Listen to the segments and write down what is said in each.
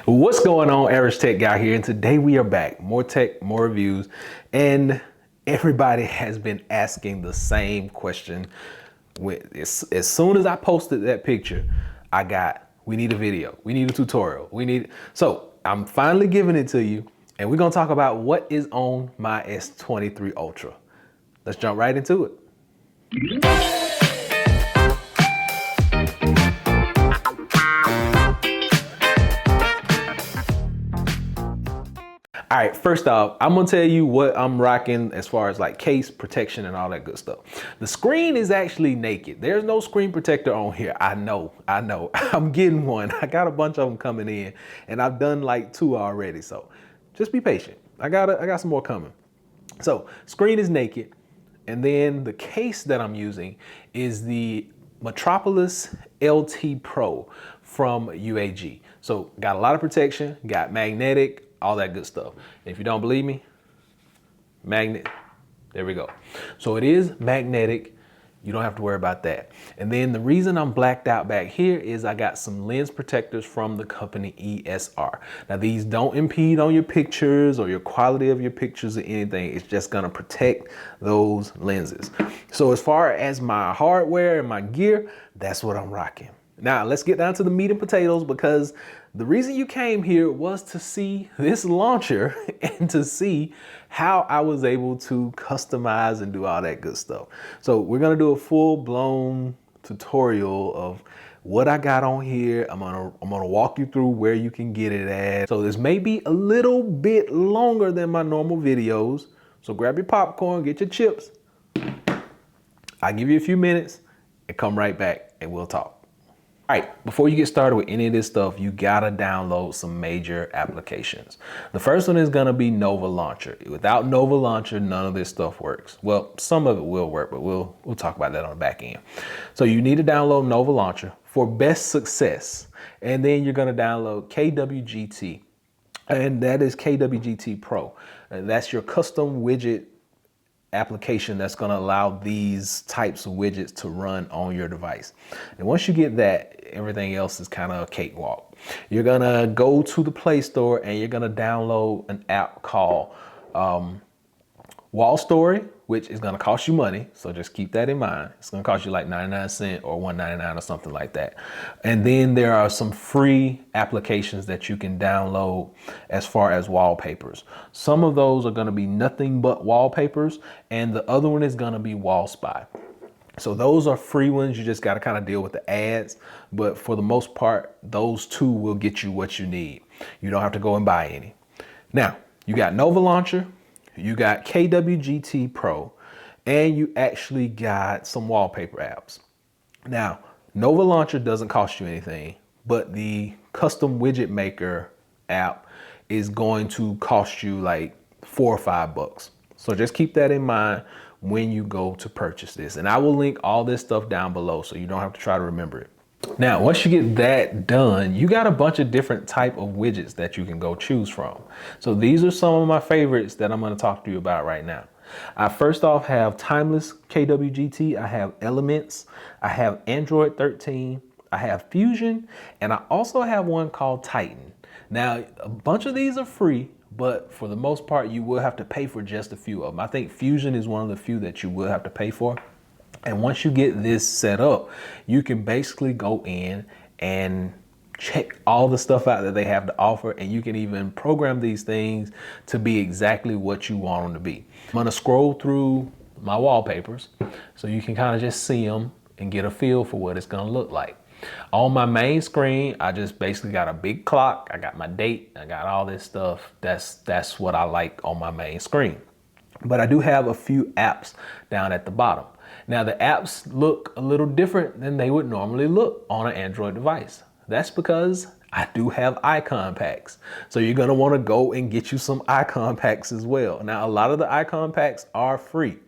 What's going on? Average Tech Guy here, and today we are back. More tech, more reviews, and everybody has been asking the same question. As soon as I posted that picture, we need a video, we need a tutorial, so I'm finally giving it to you, and we're gonna talk about what is on my S23 Ultra. Let's jump right into it. All right, first off, I'm gonna tell you what I'm rocking as far as like case protection and all that good stuff. The screen is actually naked. There's no screen protector on here. I know. I'm getting one. I got a bunch of them coming in, and I've done like 2 already. So just be patient. I got some more coming. So screen is naked, and then the case that I'm using is the Metropolis LT Pro from UAG. So got a lot of protection, got magnetic, all that good stuff. And if you don't believe me, magnet, there we go. So it is magnetic. You don't have to worry about that. And then the reason I'm blacked out back here is I got some lens protectors from the company ESR. Now these don't impede on your pictures or your quality of your pictures or anything. It's just gonna protect those lenses. So as far as my hardware and my gear, that's what I'm rocking. Now let's get down to the meat and potatoes, because the reason you came here was to see this launcher and to see how I was able to customize and do all that good stuff. So we're gonna do a full-blown tutorial of what I got on here. I'm gonna walk you through where you can get it at. So this may be a little bit longer than my normal videos. So grab your popcorn, get your chips. I'll give you a few minutes and come right back and we'll talk. All right, before you get started with any of this stuff, you gotta download some major applications. The first one is gonna be Nova Launcher. Without Nova Launcher, none of this stuff works. Well, some of it will work, but we'll talk about that on the back end. So you need to download Nova Launcher for best success. And then you're gonna download KWGT, and that is KWGT Pro. And that's your custom widget application that's going to allow these types of widgets to run on your device. And once you get that, everything else is kind of a cakewalk. You're going to go to the Play Store and you're going to download an app called Austere, which is going to cost you money. So just keep that in mind. It's going to cost you like 99 cents or $1.99 or something like that. And then there are some free applications that you can download as far as wallpapers. Some of those are going to be nothing but wallpapers, and the other one is going to be Wall Spy. So those are free ones. You just got to kind of deal with the ads. But for the most part, those two will get you what you need. You don't have to go and buy any. Now, you got Nova Launcher, you got KWGT Pro, and you actually got some wallpaper apps. Now, Nova Launcher doesn't cost you anything, but the custom widget maker app is going to cost you like $4 or $5. So just keep that in mind when you go to purchase this. And I will link all this stuff down below so you don't have to try to remember it. Now, once you get that done, you got a bunch of different type of widgets that you can go choose from. So these are some of my favorites that I'm going to talk to you about right now. I first off have Timeless KWGT. I have Elements. I have Android 13. I have Fusion. And I also have one called Titan. Now, a bunch of these are free, but for the most part, you will have to pay for just a few of them. I think Fusion is one of the few that you will have to pay for. And once you get this set up, you can basically go in and check all the stuff out that they have to offer, and you can even program these things to be exactly what you want them to be. I'm gonna scroll through my wallpapers so you can kind of just see them and get a feel for what it's gonna look like. On my main screen, I just basically got a big clock, I got my date, I got all this stuff. That's what I like on my main screen. But I do have a few apps down at the bottom. Now the apps look a little different than they would normally look on an Android device. That's because I do have icon packs. So you're gonna wanna go and get you some icon packs as well. Now a lot of the icon packs are free,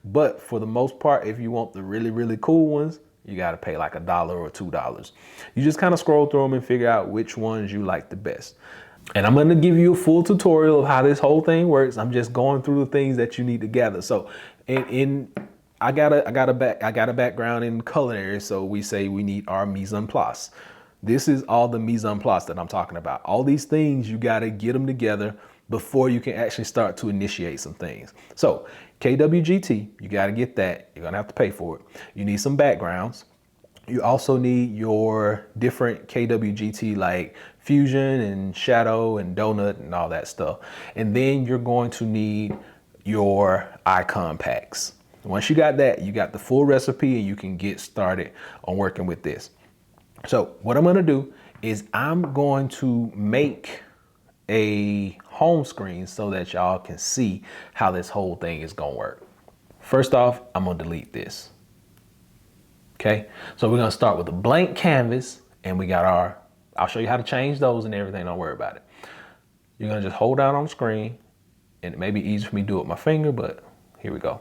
but for the most part, if you want the really, really cool ones, you gotta pay like $1 or $2. You just kind of scroll through them and figure out which ones you like the best. And I'm gonna give you a full tutorial of how this whole thing works. I'm just going through the things that you need to gather. So I got a background in culinary, so we say we need our mise en place. This is all the mise en place that I'm talking about. All these things, you got to get them together before you can actually start to initiate some things. So KWGT, you got to get that. You're going to have to pay for it. You need some backgrounds. You also need your different KWGT like Fusion and Shadow and Donut and all that stuff. And then you're going to need your icon packs. Once you got that, you got the full recipe and you can get started on working with this. So what I'm going to do is I'm going to make a home screen so that y'all can see how this whole thing is going to work. First off, I'm going to delete this. Okay, so we're going to start with a blank canvas and we got our, I'll show you how to change those and everything. Don't worry about it. You're going to just hold down on the screen, and it may be easy for me to do it with my finger, but here we go.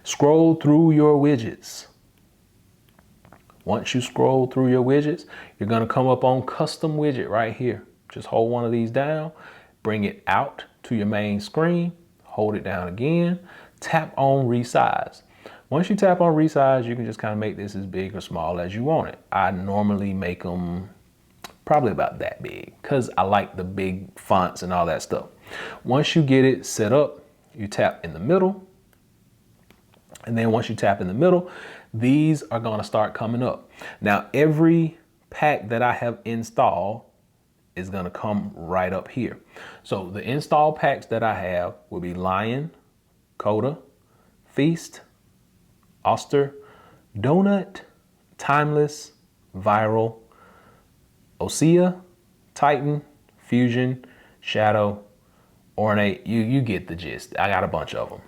Scroll through your widgets. Once you scroll through your widgets, you're going to come up on custom widget right here. Just hold one of these down, bring it out to your main screen, hold it down again, tap on resize. Once you tap on resize, you can just kind of make this as big or small as you want it. I normally make them probably about that big because I like the big fonts and all that stuff. Once you get it set up, you tap in the middle. And then once you tap in the middle, these are going to start coming up. Now, every pack that I have installed is going to come right up here. So the install packs that I have will be Lion, Coda, Feast, Austere, Donut, Timeless, Viral, Austere, Titan, Fusion, Shadow, Ornate. You get the gist. I got a bunch of them.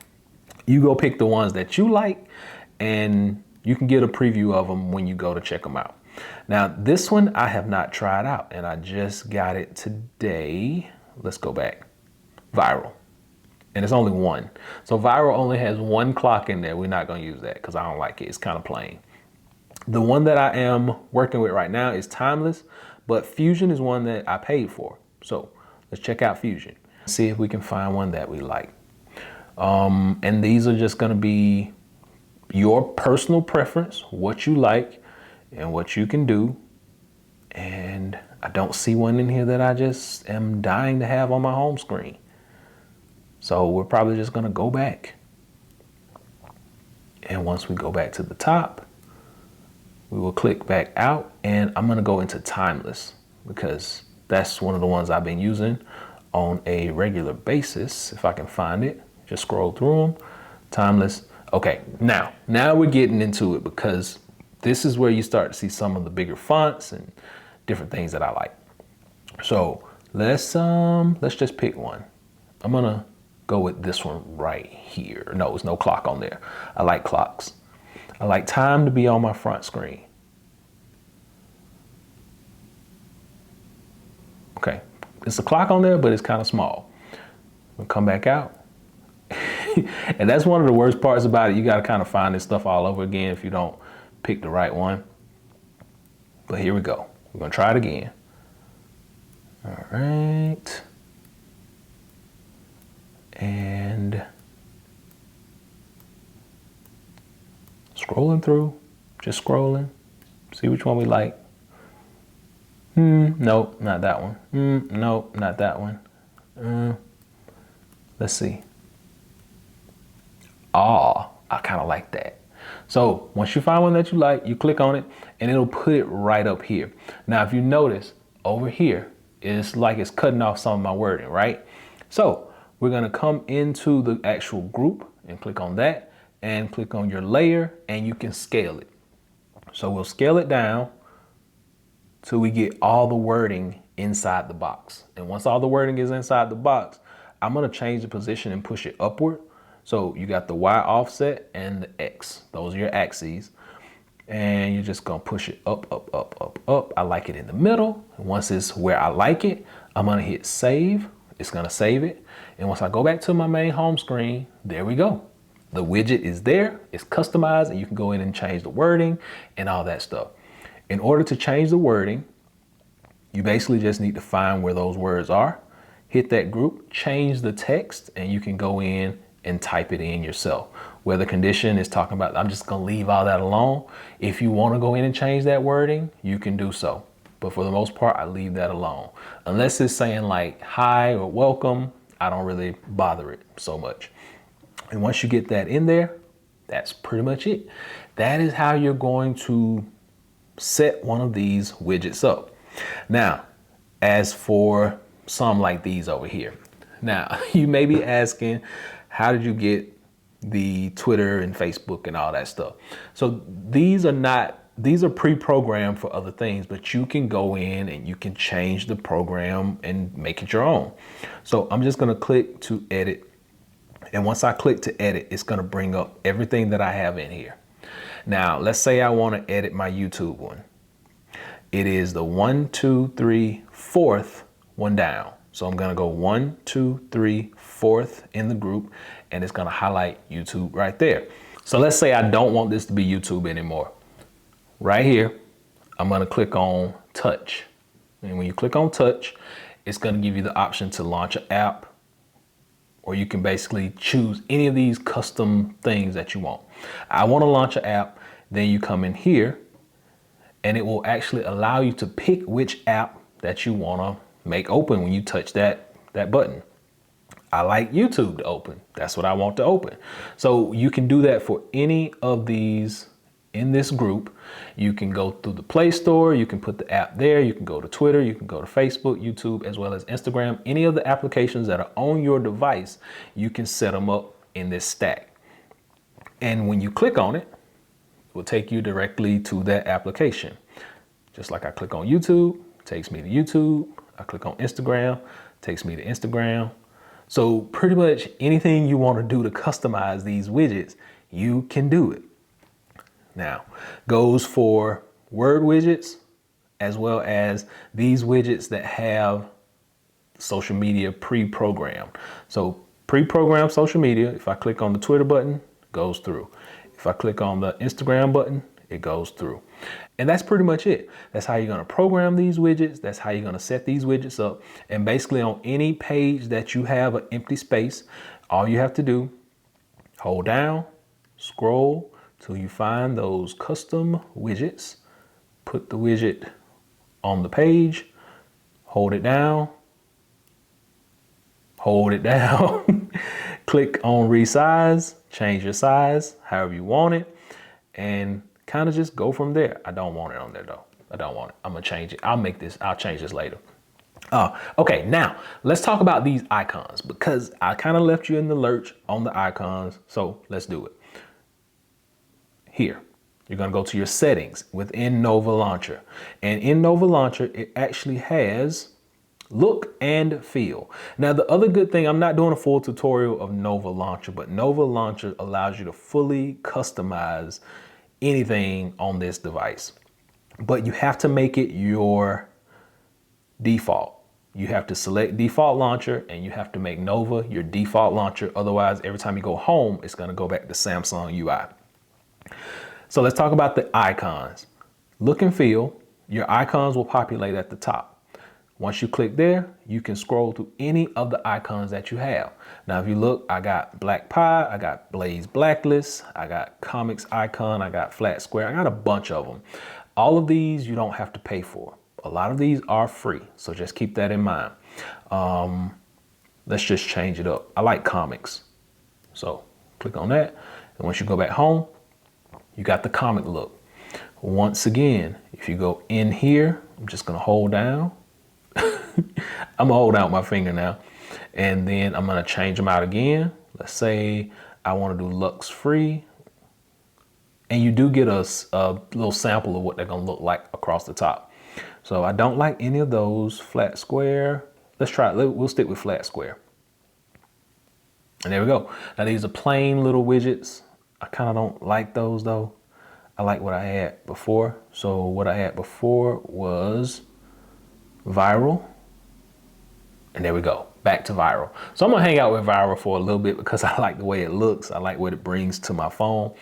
You go pick the ones that you like and you can get a preview of them when you go to check them out. Now, this one I have not tried out and I just got it today. Let's go back. Viral. And it's only one. So Viral only has one clock in there. We're not going to use that because I don't like it. It's kind of plain. The one that I am working with right now is Timeless, but Fusion is one that I paid for. So let's check out Fusion. See if we can find one that we like. And these are just going to be your personal preference, what you like and what you can do. And I don't see one in here that I just am dying to have on my home screen. So we're probably just going to go back. And once we go back to the top, we will click back out and I'm going to go into Timeless because that's one of the ones I've been using on a regular basis. If I can find it, just scroll through them. Timeless. Okay, now we're getting into it because this is where you start to see some of the bigger fonts and different things that I like. So let's just pick one. I'm going to go with this one right here. No, there's no clock on there. I like clocks. I like time to be on my front screen. Okay, it's a clock on there, but it's kind of small. We'll come back out. And that's one of the worst parts about it. You got to kind of find this stuff all over again if you don't pick the right one. But here we go. We're going to try it again. All right. And scrolling through, just scrolling, see which one we like. Nope, not that one. Nope, not that one. Let's see. I kind of like that. So once you find one that you like, you click on it and it'll put it right up here. Now, if you notice over here, it's like it's cutting off some of my wording, right? So we're going to come into the actual group and click on that and click on your layer and you can scale it. So we'll scale it down till we get all the wording inside the box. And once all the wording is inside the box, I'm going to change the position and push it upward. So you got the Y offset and the X. Those are your axes. And you're just going to push it up, up, up, up, up. I like it in the middle. And once it's where I like it, I'm going to hit save. It's going to save it. And once I go back to my main home screen, there we go. The widget is there. It's customized and you can go in and change the wording and all that stuff. In order to change the wording, you basically just need to find where those words are. Hit that group, change the text, and you can go in and type it in yourself. Where the condition is talking about, I'm just gonna leave all that alone. If you wanna go in and change that wording, you can do so. But for the most part, I leave that alone. Unless it's saying like hi or welcome, I don't really bother it so much. And once you get that in there, that's pretty much it. That is how you're going to set one of these widgets up. Now, as for some like these over here. Now, you may be asking, how did you get the Twitter and Facebook and all that stuff? So these are pre-programmed for other things, but you can go in and you can change the program and make it your own. So I'm just gonna click to edit. And once I click to edit, it's gonna bring up everything that I have in here. Now, let's say I wanna edit my YouTube one. It is the 1, 2, 3, 4th one down. So I'm gonna go 1, 2, 3, 4th in the group, and it's gonna highlight YouTube right there. So let's say I don't want this to be YouTube anymore. Right here, I'm gonna click on touch. And when you click on touch, it's gonna give you the option to launch an app, or you can basically choose any of these custom things that you want. I wanna launch an app, then you come in here, and it will actually allow you to pick which app that you wanna make open when you touch that button. I like YouTube to open. That's what I want to open. So you can do that for any of these in this group. You can go through the Play Store, you can put the app there, you can go to Twitter, you can go to Facebook, YouTube, as well as Instagram. Any of the applications that are on your device, you can set them up in this stack. And when you click on it, it will take you directly to that application. Just like I click on YouTube, it takes me to YouTube. I click on Instagram, it takes me to Instagram. So pretty much anything you want to do to customize these widgets, you can do it. Now, goes for word widgets, as well as these widgets that have social media pre-programmed. So pre-programmed social media, if I click on the Twitter button, it goes through. If I click on the Instagram button, it goes through. And that's pretty much it. That's how you're gonna program these widgets. That's how you're gonna set these widgets up. And basically on any page that you have an empty space, all you have to do, hold down, scroll till you find those custom widgets, put the widget on the page, hold it down, click on resize, change your size however you want it, and kind of just go from there. I don't want it on there though. I don't want it. I'm gonna change it. I'll change this later. Okay, now let's talk about these icons, because I kind of left you in the lurch on the icons. So let's do it. Here, you're gonna go to your settings within Nova Launcher. And in Nova Launcher, it actually has look and feel. Now, the other good thing, I'm not doing a full tutorial of Nova Launcher, but Nova Launcher allows you to fully customize anything on this device. But you have to make it your default. You have to select default launcher, and you have to make Nova your default launcher. Otherwise, every time you go home, it's gonna go back to Samsung UI. So let's talk about the icons. Look and feel, your icons will populate at the top. Once you click there, you can scroll through any of the icons that you have. Now, if you look, I got Black Pie, I got Blaze Blacklist, I got Comics Icon, I got Flat Square, I got a bunch of them. All of these you don't have to pay for. A lot of these are free, so just keep that in mind. Let's just change it up. I like comics. So click on that, and once you go back home, you got the comic look. Once again, if you go in here, I'm just gonna hold down. I'm gonna hold out my finger now, and then I'm gonna change them out again. Let's say I want to do Lux Free, and you do get a little sample of what they're gonna look like across the top. So I don't like any of those. Flat Square. Let's try it. We'll stick with Flat Square. And there we go. Now these are plain little widgets. I kind of don't like those though. I like what I had before. So what I had before was viral. And there we go, back to viral. So I'm gonna hang out with viral for a little bit because I like the way it looks. I like what it brings to my phone.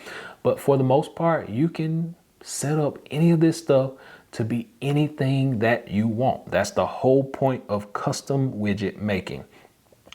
But for the most part, you can set up any of this stuff to be anything that you want. That's the whole point of custom widget making.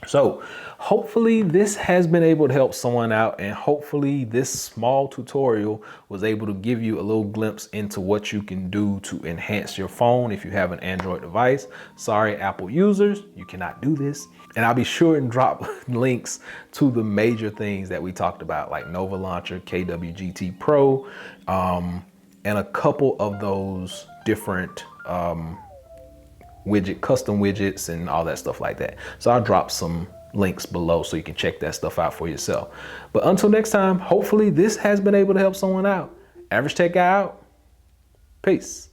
So hopefully this has been able to help someone out, and hopefully this small tutorial was able to give you a little glimpse into what you can do to enhance your phone if you have an Android device. Sorry, Apple users, you cannot do this. And I'll be sure and drop links to the major things that we talked about, like Nova Launcher, KWGT Pro, and a couple of those different custom widgets and all that stuff like that. So I'll drop some links below so you can check that stuff out for yourself. But until next time, hopefully this has been able to help someone out. Average Tech Guy out. Peace.